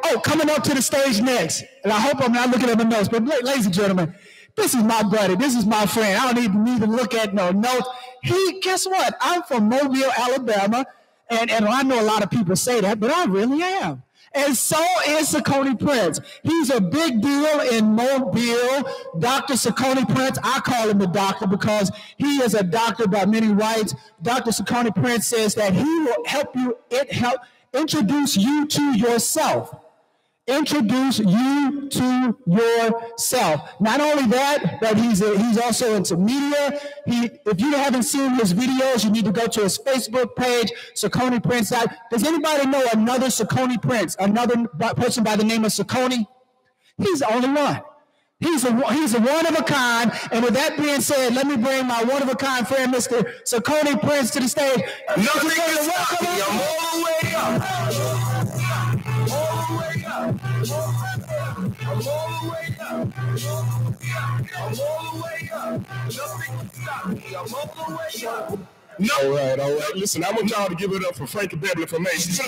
Oh, coming up to the stage next, and I hope I'm not looking at the notes, but ladies and gentlemen, this is my buddy. This is my friend. I don't even need to look at no notes. Guess what? I'm from Mobile, Alabama, and I know a lot of people say that, but I really am. And so is Saucony Prince. He's a big deal in Mobile. Dr. Saucony Prince, I call him the doctor because he is a doctor by many rights. Dr. Saucony Prince says that he will help introduce you to yourself. Introduce you to yourself. Not only that, but he's also into media. If you haven't seen his videos, you need to go to his Facebook page, Saucony Prince. Does anybody know another Saucony Prince? Another person by the name of Saucony? He's the only one. He's a one of a kind. And with that being said, let me bring my one of a kind friend, Mr. Saucony Prince, to the stage. Nothing can stop me. I'm all the way up. All the way up. I'm all the way up. I'm all the way up. Nothing can stop me. I'm all the way up. No. All right. Listen, I want y'all to give it up for Frankie Beverly from Macy's. I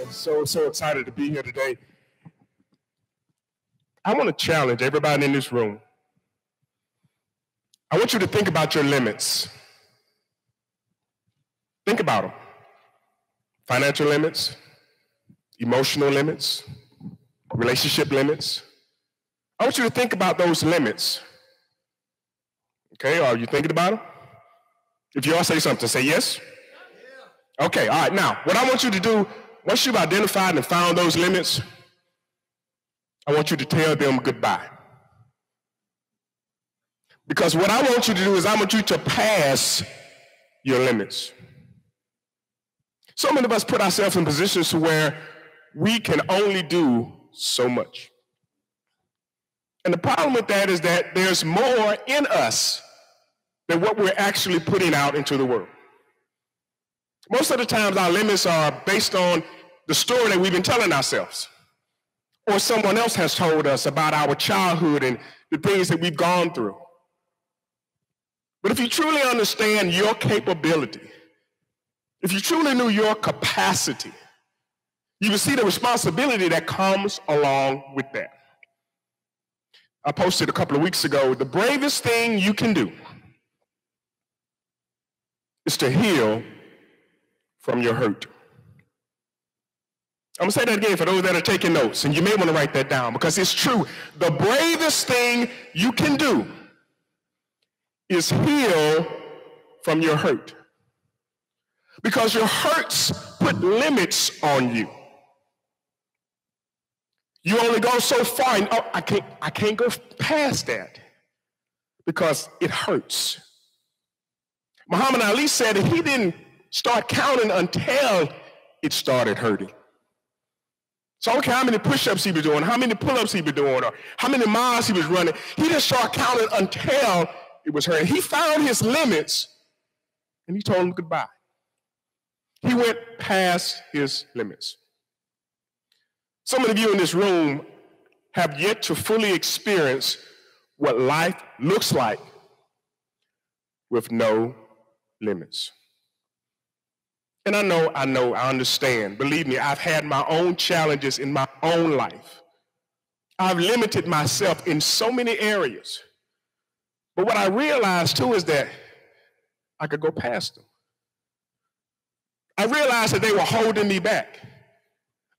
am so excited to be here today. I want to challenge everybody in this room. I want you to think about your limits. Think about them. Financial limits, emotional limits, relationship limits. I want you to think about those limits. Okay, are you thinking about them? If you all say something, say yes. Okay, all right. Now, what I want you to do, once you've identified and found those limits, I want you to tell them goodbye. Because what I want you to do is I want you to pass your limits. So many of us put ourselves in positions to where we can only do so much. And the problem with that is that there's more in us than what we're actually putting out into the world. Most of the times our limits are based on the story that we've been telling ourselves, or someone else has told us about our childhood and the things that we've gone through. But if you truly understand your capability, if you truly knew your capacity, you will see the responsibility that comes along with that. I posted a couple of weeks ago, the bravest thing you can do is to heal from your hurt. I'm going to say that again for those that are taking notes, and you may want to write that down because it's true. The bravest thing you can do is heal from your hurt. Because your hurts put limits on you. You only go so far, and I can't go past that because it hurts. Muhammad Ali said that he didn't start counting until it started hurting. So I don't care how many push-ups he was doing, how many pull-ups he was doing, or how many miles he was running. He didn't start counting until it was hurting. He found his limits, and he told them goodbye. He went past his limits. Some of you in this room have yet to fully experience what life looks like with no limits. And I understand. Believe me, I've had my own challenges in my own life. I've limited myself in so many areas. But what I realized too is that I could go past them. I realized that they were holding me back.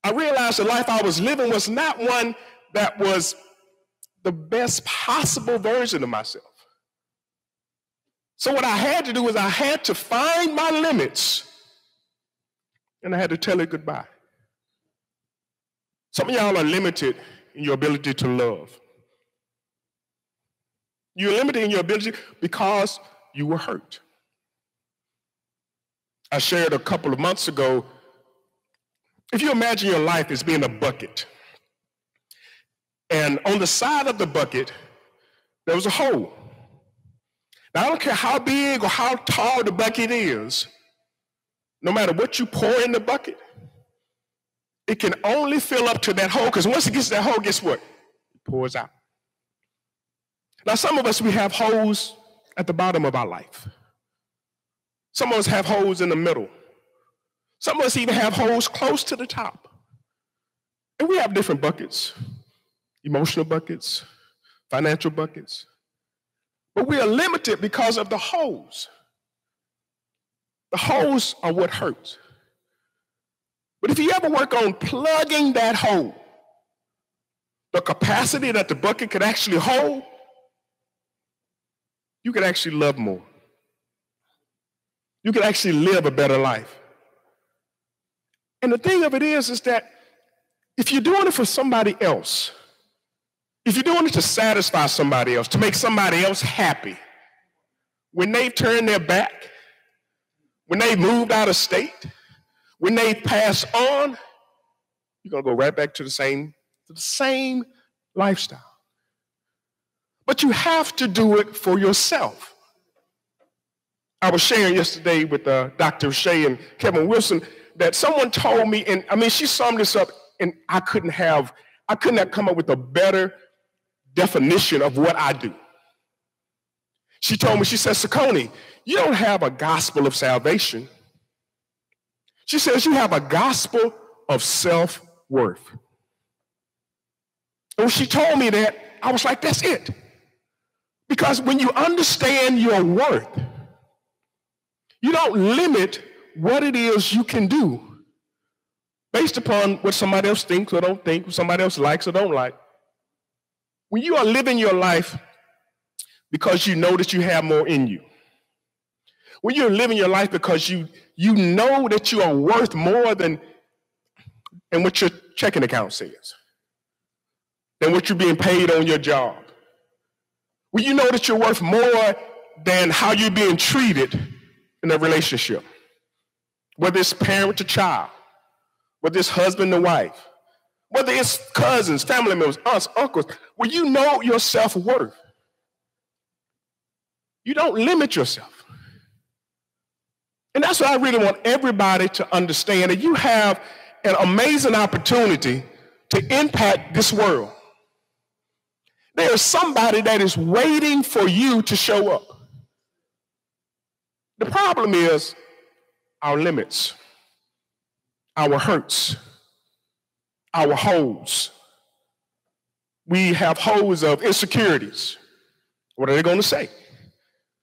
I realized the life I was living was not one that was the best possible version of myself. So what I had to do is I had to find my limits, and I had to tell it goodbye. Some of y'all are limited in your ability to love. You're limited in your ability because you were hurt. I shared a couple of months ago, if you imagine your life as being a bucket, and on the side of the bucket, there was a hole. Now, I don't care how big or how tall the bucket is, no matter what you pour in the bucket, it can only fill up to that hole, because once it gets to that hole, guess what? It pours out. Now, some of us, we have holes at the bottom of our life. Some of us have holes in the middle. Some of us even have holes close to the top. And we have different buckets, emotional buckets, financial buckets. But we are limited because of the holes. The holes are what hurts. But if you ever work on plugging that hole, the capacity that the bucket could actually hold, you could actually love more. You could actually live a better life. And the thing of it is that if you're doing it for somebody else, if you're doing it to satisfy somebody else, to make somebody else happy, when they've turned their back, when they've moved out of state, when they've passed on, you're going to go right back to the same lifestyle. But you have to do it for yourself. I was sharing yesterday with Dr. Shea and Kevin Wilson that someone told me, and I mean, she summed this up, and I couldn't have come up with a better definition of what I do. She told me, she said, Sakoni, you don't have a gospel of salvation. She says you have a gospel of self-worth. And when she told me that, I was like, that's it. Because when you understand your worth, you don't limit what it is you can do based upon what somebody else thinks or don't think, what somebody else likes or don't like. When you are living your life because you know that you have more in you, when you're living your life because you know that you are worth more than what your checking account says, than what you're being paid on your job, when you know that you're worth more than how you're being treated in a relationship, whether it's parent to child, whether it's husband to wife, whether it's cousins, family members, aunts, uncles, when you know your self-worth, you don't limit yourself. And that's what I really want everybody to understand, that you have an amazing opportunity to impact this world. There is somebody that is waiting for you to show up. The problem is our limits, our hurts, our holes. We have holes of insecurities. What are they going to say?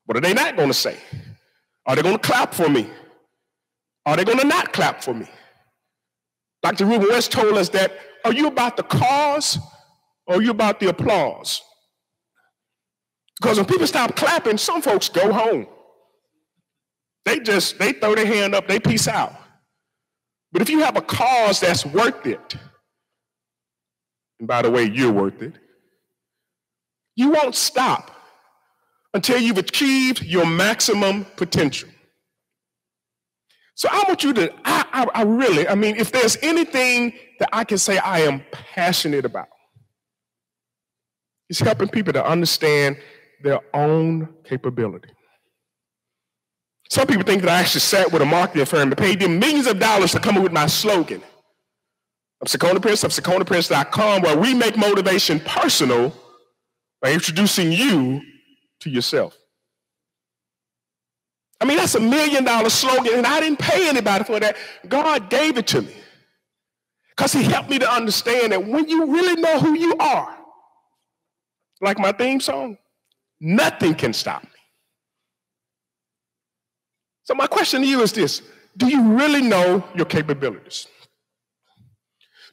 What are they not going to say? Are they going to clap for me? Are they going to not clap for me? Dr. Reuben West told us that, are you about the cause or are you about the applause? Because when people stop clapping, some folks go home. They throw their hand up, they peace out. But if you have a cause that's worth it, and by the way, you're worth it, you won't stop until you've achieved your maximum potential. So I want you to, I really, if there's anything that I can say I am passionate about, it's helping people to understand their own capability. Some people think that I actually sat with a marketing firm and paid them millions of dollars to come up with my slogan. I'm Sakoni Prince, I'm SakoniPrince.com, where we make motivation personal by introducing you to yourself. That's $1 million slogan, and I didn't pay anybody for that. God gave it to me because he helped me to understand that when you really know who you are, like my theme song, nothing can stop me. So my question to you is this: do you really know your capabilities?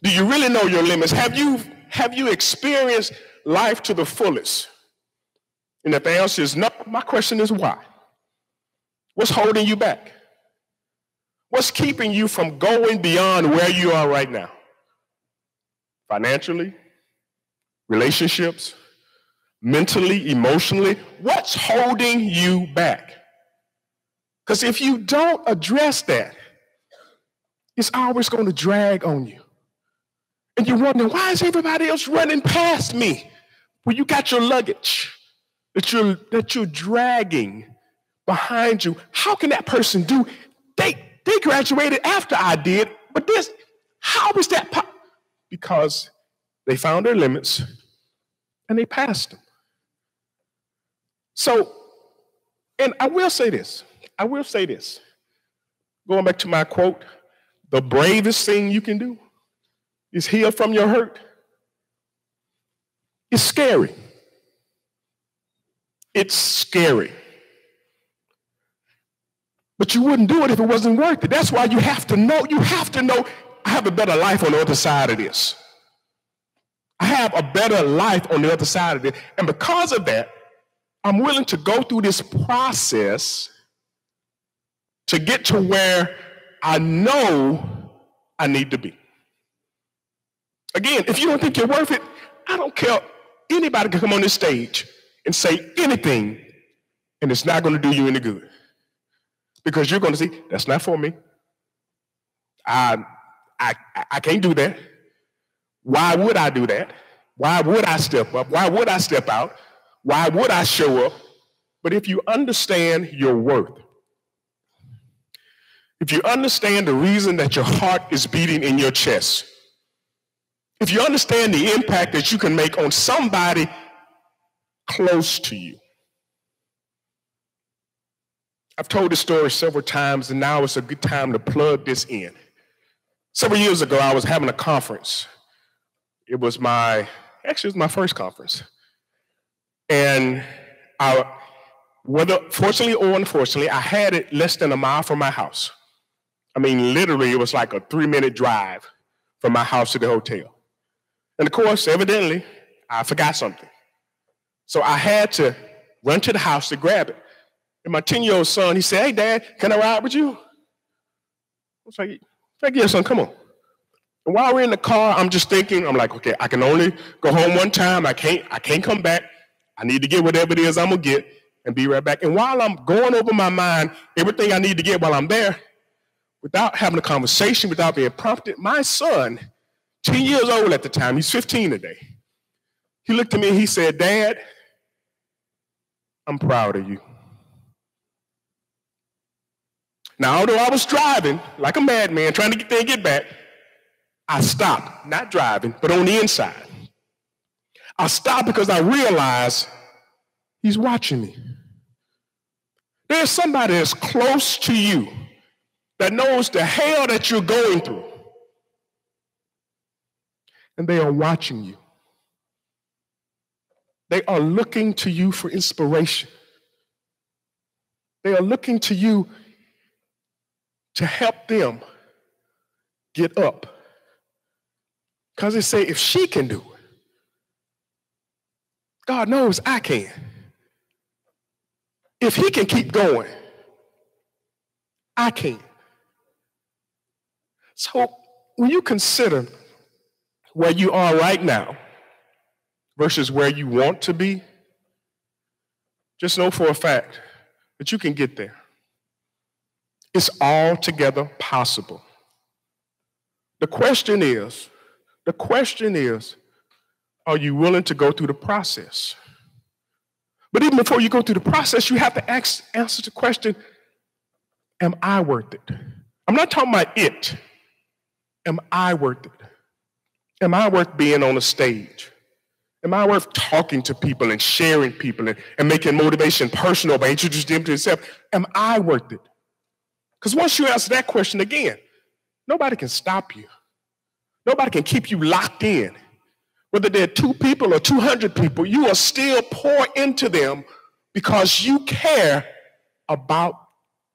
Do you really know your limits? Have you experienced life to the fullest? And if the answer is no, my question is why? What's holding you back? What's keeping you from going beyond where you are right now? Financially, relationships, mentally, emotionally, what's holding you back? Because if you don't address that, it's always going to drag on you. And you're wondering, why is everybody else running past me? Well, you got your luggage that you're dragging behind you. How can that person do? They graduated after I did, but how is that because they found their limits and they passed them. So And I will say this. Going back to my quote, the bravest thing you can do is heal from your hurt. It's scary. It's scary. But you wouldn't do it if it wasn't worth it. That's why you have to know I have a better life on the other side of this. I have a better life on the other side of it. And because of that, I'm willing to go through this process to get to where I know I need to be. Again, if you don't think you're worth it, I don't care. Anybody can come on this stage and say anything, and it's not going to do you any good. Because you're going to see, that's not for me. I can't do that. Why would I do that? Why would I step up? Why would I step out? Why would I show up? But if you understand your worth, if you understand the reason that your heart is beating in your chest, if you understand the impact that you can make on somebody close to you. I've told this story several times, and now it's a good time to plug this in. Several years ago, I was having a conference. It was my first conference. And whether fortunately or unfortunately, I had it less than a mile from my house. I mean, literally, it was like a 3-minute drive from my house to the hotel. And of course, evidently, I forgot something. So I had to run to the house to grab it. And my 10-year-old son, he said, "Hey, Dad, can I ride with you?" I was like, "Yeah, son, come on." And while we're in the car, I'm just thinking, I'm like, okay, I can only go home one time. I can't come back. I need to get whatever it is I'm going to get and be right back. And while I'm going over my mind, everything I need to get while I'm there, without having a conversation, without being prompted, my son, 10 years old at the time, he's 15 today, he looked at me and he said, "Dad, I'm proud of you." Now, although I was driving like a madman, trying to get there and get back, I stopped, not driving, but on the inside. I stopped because I realized he's watching me. There's somebody that's close to you that knows the hell that you're going through, and they are watching you. They are looking to you for inspiration. They are looking to you to help them get up. Because they say, if she can do it, God knows I can. If he can keep going, I can. So when you consider where you are right now versus where you want to be, just know for a fact that you can get there. It's altogether possible. The question is, are you willing to go through the process? But even before you go through the process, you have to answer the question, am I worth it? I'm not talking about it. Am I worth it? Am I worth being on a stage? Am I worth talking to people and sharing people and making motivation personal by introducing them to yourself? Am I worth it? Because once you answer that question again, nobody can stop you. Nobody can keep you locked in. Whether there are 2 people or 200 people, you will still pour into them because you care about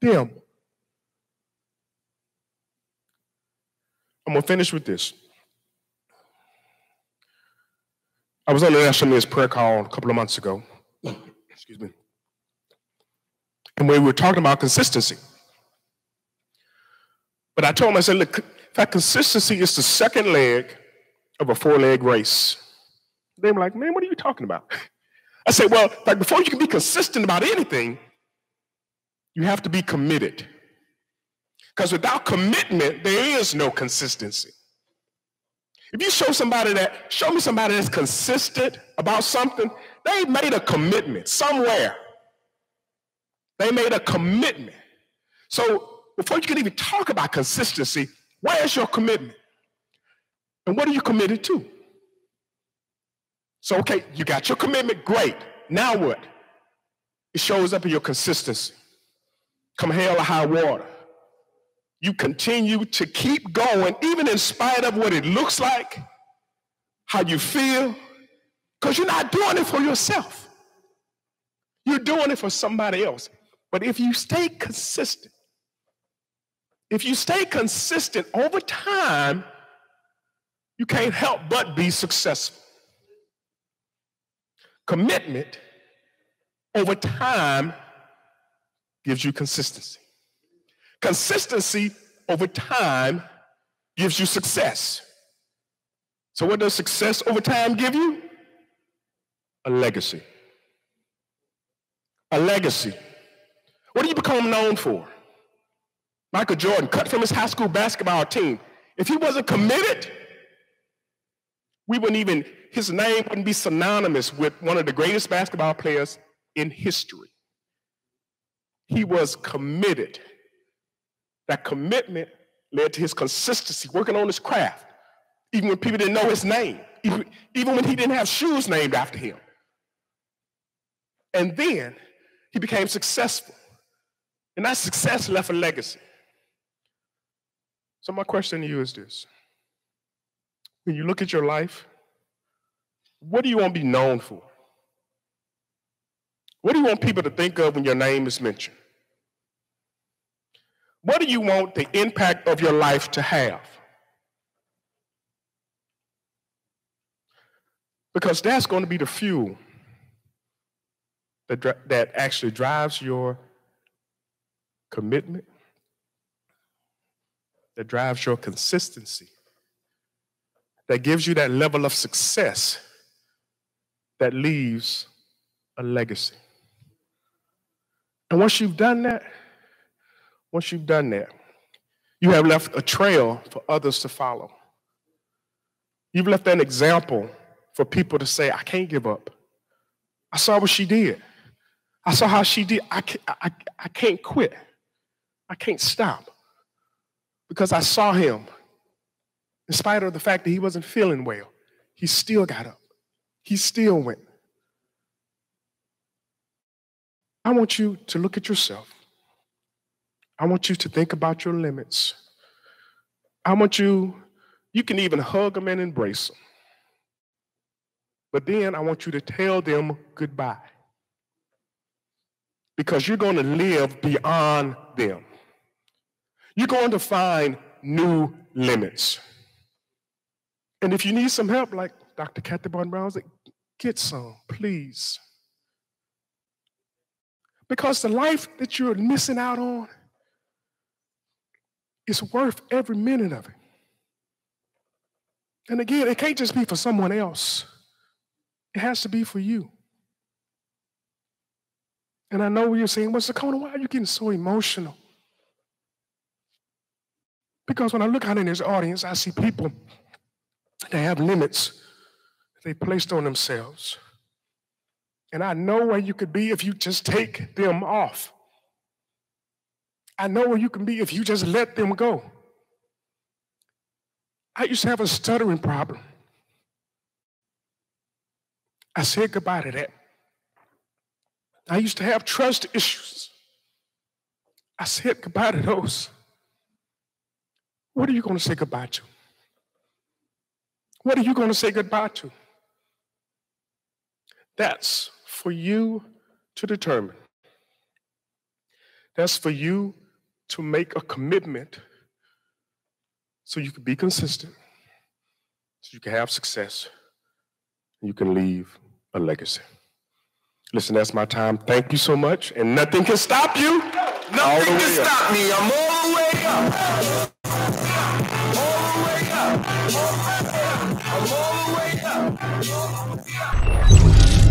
them. I'm going to finish with this. I was on the National Men's Prayer Call a couple of months ago. Excuse me. And we were talking about consistency. But I told him, I said, look, in fact, consistency is the second leg of a 4-leg race. They were like, man, what are you talking about? I said, well, in fact, before you can be consistent about anything, you have to be committed. Because without commitment, there is no consistency. If you show me somebody that's consistent about something, they made a commitment somewhere. They made a commitment. So before you can even talk about consistency, where's your commitment? And what are you committed to? So, okay, you got your commitment, great. Now what? It shows up in your consistency. Come hell or high water, you continue to keep going, even in spite of what it looks like, how you feel, because you're not doing it for yourself. You're doing it for somebody else. But if you stay consistent, over time, you can't help but be successful. Commitment over time gives you consistency. Consistency over time gives you success. So what does success over time give you? A legacy. A legacy. What do you become known for? Michael Jordan, cut from his high school basketball team. If he wasn't committed, his name wouldn't be synonymous with one of the greatest basketball players in history. He was committed. That commitment led to his consistency, working on his craft, even when people didn't know his name, even when he didn't have shoes named after him. And then he became successful. And that success left a legacy. So my question to you is this. When you look at your life, what do you want to be known for? What do you want people to think of when your name is mentioned? What do you want the impact of your life to have? Because that's going to be the fuel that actually drives your commitment, that drives your consistency, that gives you that level of success that leaves a legacy. And once you've done that, you have left a trail for others to follow. You've left an example for people to say, I can't give up. I saw what she did. I saw how she did. I can't quit. I can't stop. Because I saw him. In spite of the fact that he wasn't feeling well, he still got up. He still went. I want you to look at yourself. I want you to think about your limits. You can even hug them and embrace them. But then I want you to tell them goodbye. Because you're going to live beyond them. You're going to find new limits. And if you need some help, like Dr. Kathy Barton-Brown said, get some, please. Because the life that you're missing out on is worth every minute of it. And again, it can't just be for someone else. It has to be for you. And I know you're saying, well, Sakona, why are you getting so emotional? Because when I look out in this audience, I see people that have limits they placed on themselves. And I know where you could be if you just take them off. I know where you can be if you just let them go. I used to have a stuttering problem. I said goodbye to that. I used to have trust issues. I said goodbye to those. What are you going to say goodbye to? What are you going to say goodbye to? That's for you to determine. That's for you to make a commitment so you can be consistent, so you can have success, and you can leave a legacy. Listen, that's my time. Thank you so much, and nothing can stop you. Nothing can stop me. I'm all the way up. All the way up. I'm all the way up.